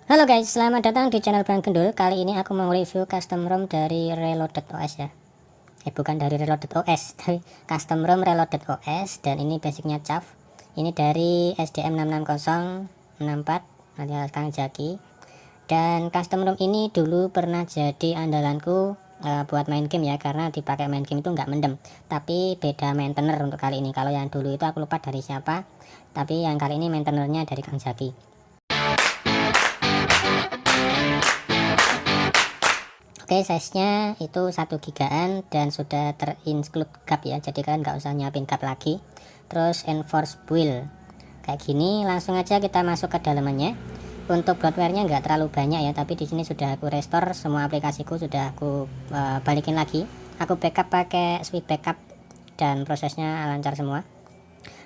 Halo guys, selamat datang di channel Bang Gendul. Kali ini aku mau review custom ROM dari Reloaded OS ya. Bukan dari Reloaded OS, tapi custom ROM Reloaded OS. Dan ini basicnya CAF. Ini dari SDM66064 alias Kang Jaki. Dan custom ROM ini dulu pernah jadi andalanku buat main game ya, karena dipakai main game itu nggak mendem. Tapi beda maintainer untuk kali ini. Kalau yang dulu itu aku lupa dari siapa, tapi yang kali ini maintainernya dari Kang Jaki. Oke, size-nya itu 1 gigaan dan sudah terinclude gap ya, jadi kalian nggak usah nyiapin gap lagi. Terus enforce build kayak gini, langsung aja kita masuk ke dalamannya. Untuk bloatware-nya nggak terlalu banyak ya, tapi di sini sudah aku restore semua aplikasiku, sudah aku balikin lagi. Aku backup pakai swift backup dan prosesnya lancar semua.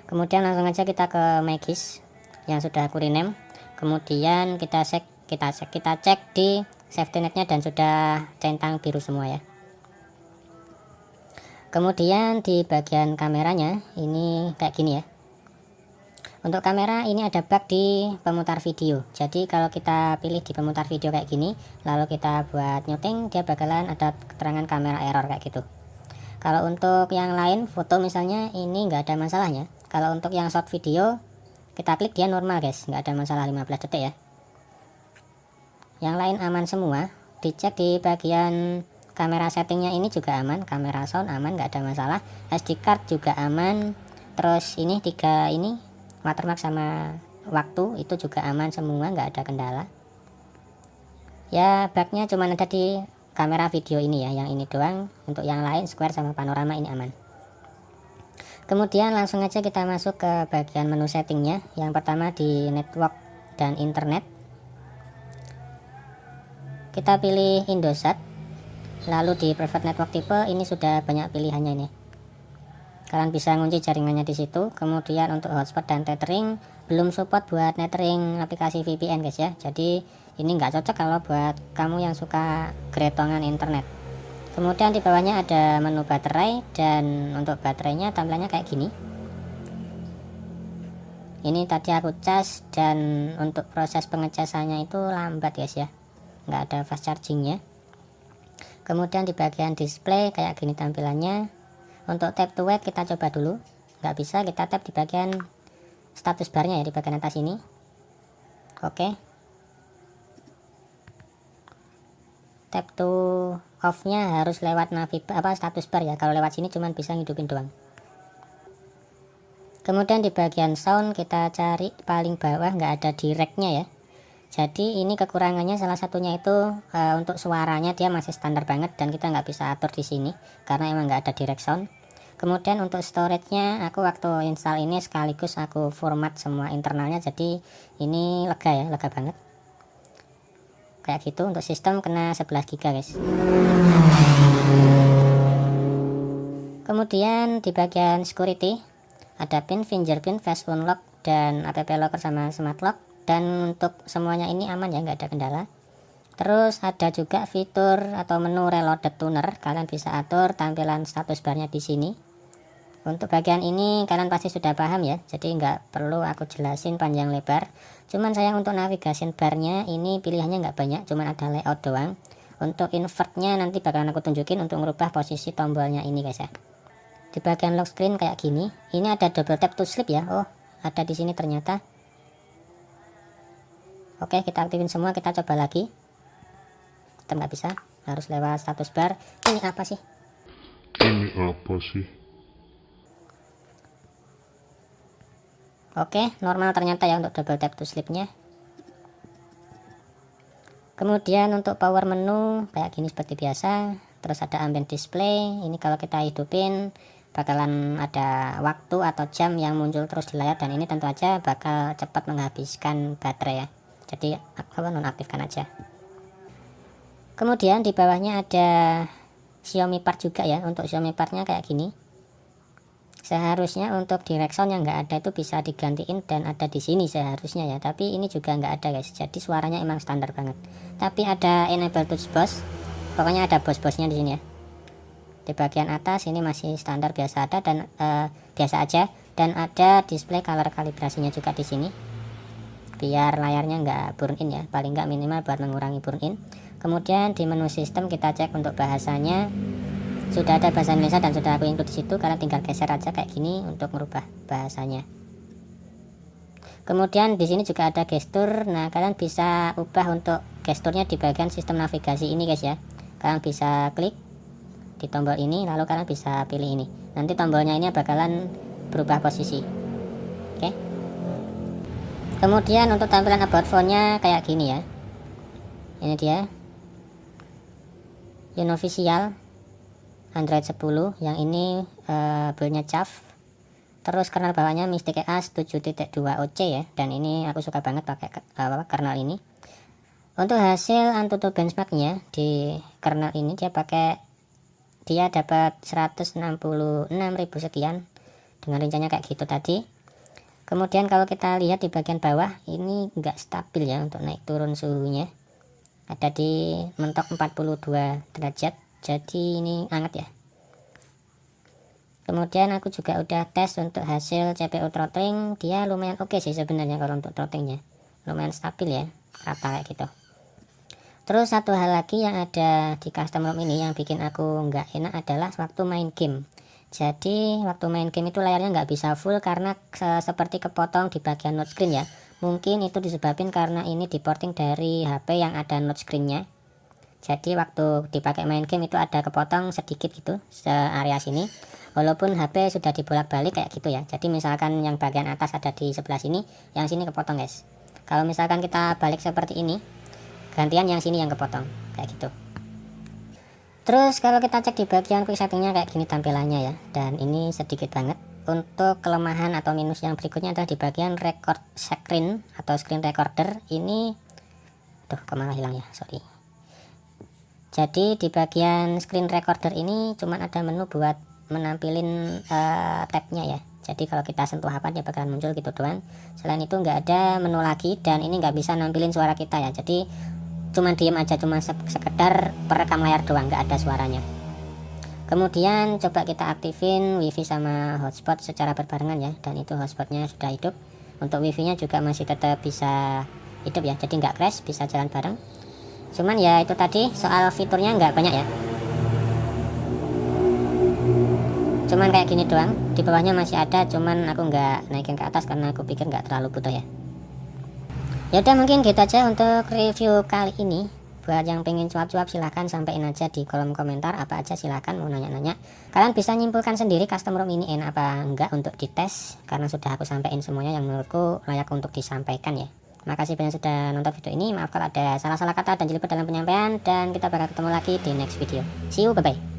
Kemudian langsung aja kita ke Magis yang sudah aku rename. Kemudian kita cek di safety netnya dan sudah centang biru semua ya. Kemudian di bagian kameranya ini kayak gini ya. Untuk kamera ini ada bug di pemutar video. Jadi kalau kita pilih di pemutar video kayak gini, lalu kita buat nyuting, dia bakalan ada keterangan kamera error kayak gitu. Kalau untuk yang lain, foto misalnya, ini nggak ada masalahnya. Kalau untuk yang short video, kita klik dia normal guys, nggak ada masalah 15 detik ya. Yang lain aman semua. Dicek di bagian kamera settingnya ini juga aman, kamera sound aman, nggak ada masalah. SD card juga aman. Terus ini tiga ini watermark sama waktu itu juga aman semua, nggak ada kendala. Ya bugnya cuma ada di kamera video ini ya, yang ini doang. Untuk yang lain square sama panorama ini aman. Kemudian langsung aja kita masuk ke bagian menu settingnya. Yang pertama di network dan internet, kita pilih Indosat. Lalu di private network type ini sudah banyak pilihannya ini. Kalian bisa ngunci jaringannya di situ. Kemudian untuk hotspot dan tethering belum support buat nethering aplikasi VPN guys ya. Jadi ini nggak cocok kalau buat kamu yang suka gretongan internet. Kemudian di bawahnya ada menu baterai, dan untuk baterainya tampilannya kayak gini. Ini tadi aku cas, dan untuk proses pengecasannya itu lambat guys ya, nggak ada fast chargingnya. Kemudian di bagian display kayak gini tampilannya. Untuk tap to wake kita coba dulu, nggak bisa. Kita tap di bagian status barnya ya, di bagian atas ini. Oke, tap to off nya harus lewat status bar ya, kalau lewat sini cuman bisa ngidupin doang. Kemudian di bagian sound kita cari paling bawah, nggak ada direct-nya ya. Jadi ini kekurangannya salah satunya itu untuk suaranya dia masih standar banget dan kita nggak bisa atur di sini karena emang nggak ada direct sound. Kemudian untuk storage-nya aku waktu install ini sekaligus aku format semua internalnya, jadi ini lega ya, lega banget. Kayak gitu. Untuk sistem kena 11 GB guys. Kemudian di bagian security ada pin, fingerprint, face unlock, dan app locker sama smart lock. Dan untuk semuanya ini aman ya, nggak ada kendala. Terus ada juga fitur atau menu reloaded tuner, kalian bisa atur tampilan status barnya di sini. Untuk bagian ini kalian pasti sudah paham ya, jadi nggak perlu aku jelasin panjang lebar. Cuman sayang untuk navigation barnya ini pilihannya nggak banyak, cuman ada layout doang. Untuk invertnya nanti bakalan aku tunjukin untuk merubah posisi tombolnya ini guys ya. Di bagian lock screen kayak gini, ini ada double tap to sleep ya. Oh, ada di sini ternyata. Oke, kita aktifin semua, kita coba lagi. Tetap nggak bisa, harus lewat status bar. Ini apa sih? Oke, normal ternyata ya untuk double tap to sleep-nya. Kemudian untuk power menu kayak gini seperti biasa. Terus ada ambient display. Ini kalau kita hidupin bakalan ada waktu atau jam yang muncul terus di layar, dan ini tentu aja bakal cepat menghabiskan baterai ya. Jadi nonaktifkan aja. Kemudian di bawahnya ada Xiaomi part juga ya. Untuk Xiaomi partnya kayak gini. Seharusnya untuk direct sound yang nggak ada itu bisa digantiin dan ada di sini seharusnya ya, tapi ini juga nggak ada guys. Jadi suaranya emang standar banget. Tapi ada enable touch boss. Pokoknya ada bos-bosnya di sini ya. Di bagian atas ini masih standar biasa ada, dan biasa aja, dan ada display color kalibrasinya juga di sini. biar layarnya nggak burn in ya, paling nggak minimal buat mengurangi burn in. Kemudian di menu sistem kita cek untuk bahasanya, sudah ada bahasa Indonesia dan sudah aku include di situ. Kalian tinggal geser aja kayak gini untuk merubah bahasanya. Kemudian di sini juga ada gestur. Nah, kalian bisa ubah untuk gesturnya di bagian sistem navigasi ini guys ya. Kalian bisa klik di tombol ini, lalu kalian bisa pilih ini. Nanti tombolnya ini bakalan berubah posisi. Oke. Kemudian untuk tampilan about phone-nya kayak gini ya. Ini dia. Unofficial Android 10, yang ini build-nya CAF. Terus kernel bawahnya Mystic EA 7.2 OC ya, dan ini aku suka banget pakai kernel ini. Untuk hasil AnTuTu benchmarknya di kernel ini dia dapat 166.000 sekian dengan rinciannya kayak gitu tadi. Kemudian kalau kita lihat di bagian bawah ini nggak stabil ya untuk naik turun suhunya, ada di mentok 42 derajat, jadi ini hangat ya. Kemudian aku juga udah tes untuk hasil CPU throttling, dia lumayan oke sih sebenarnya. Kalau untuk throttlingnya lumayan stabil ya, rata kayak gitu. Terus satu hal lagi yang ada di custom ROM ini yang bikin aku nggak enak adalah waktu main game. Jadi waktu main game itu layarnya nggak bisa full karena seperti kepotong di bagian note screen ya. Mungkin itu disebabkan karena ini diporting dari HP yang ada note screennya. Jadi waktu dipakai main game itu ada kepotong sedikit gitu area sini. Walaupun HP sudah dibolak-balik kayak gitu ya. Jadi misalkan yang bagian atas ada di sebelah sini, yang sini kepotong guys. Kalau misalkan kita balik seperti ini, gantian yang sini yang kepotong kayak gitu. Terus kalau kita cek di bagian quick settingnya kayak gini tampilannya ya, dan ini sedikit banget. Untuk kelemahan atau minus yang berikutnya adalah di bagian record screen atau screen recorder ini, tuh kemana hilang ya, sorry. Jadi di bagian screen recorder ini cuman ada menu buat menampilin tabnya ya. Jadi kalau kita sentuh apa dia bakalan muncul gitu doang. Selain itu nggak ada menu lagi, dan ini nggak bisa nampilin suara kita ya. Jadi cuman diem aja, cuma sekedar perekam layar doang, nggak ada suaranya. Kemudian coba kita aktifin wifi sama hotspot secara berbarengan ya, dan itu hotspotnya sudah hidup. Untuk wifi nya juga masih tetap bisa hidup ya, jadi nggak crash, bisa jalan bareng. Cuman ya itu tadi, soal fiturnya nggak banyak ya, cuman kayak gini doang. Di bawahnya masih ada, cuman aku nggak naikin ke atas karena aku pikir nggak terlalu butuh ya. Yaudah, mungkin gitu aja untuk review kali ini. Buat yang pengen cuap-cuap silahkan sampaikan aja di kolom komentar, apa aja silahkan mau nanya-nanya. Kalian bisa nyimpulkan sendiri custom ROM ini enak apa enggak untuk dites, karena sudah aku sampaikan semuanya yang menurutku layak untuk disampaikan ya. Makasih banyak sudah nonton video ini, maaf kalau ada salah-salah kata dan jelimet dalam penyampaian, dan kita bakal ketemu lagi di next video. See you, bye bye.